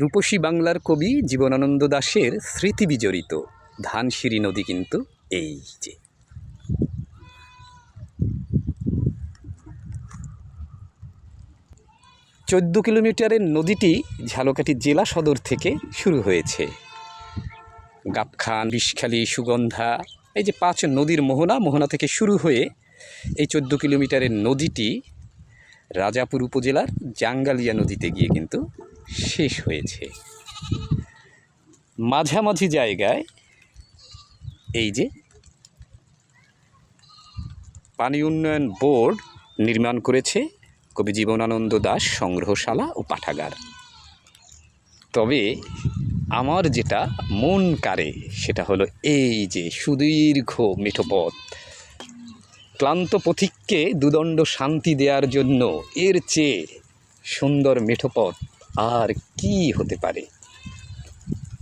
রূপসী বাংলার কবি জীবনানন্দ দাশের স্মৃতি বিজড়িত ধানসিঁড়ি নদী কিন্তু এই যে। 14 কিলোমিটারের নদীটি ঝালকাঠি জেলা সদর থেকে শুরু হয়েছে। গাবখান, বিষখালী, সুগন্ধা, এই যে 5 নদীর মোহনা থেকে শুরু হয়ে এই 14 কিলোমিটারের নদীটি রাজাপুর উপজেলার জাঙ্গালিয়া নদীতে গিয়ে কিন্তু শেষ হয়েছে। মাঝামাঝি জায়গায় এই যে পানি উন্নয়ন বোর্ড নির্মাণ করেছে কবি জীবনানন্দ দাশ সংগ্রহশালা ও পাঠাগার। তবে আমার যেটা মন কাড়ে সেটা হলো এই যে সুদীর্ঘ মেঠোপথ, ক্লান্ত পথিককে দুদণ্ড শান্তি দেওয়ার জন্য এর চেয়ে সুন্দর মেঠোপথ আর কি হতে পারে।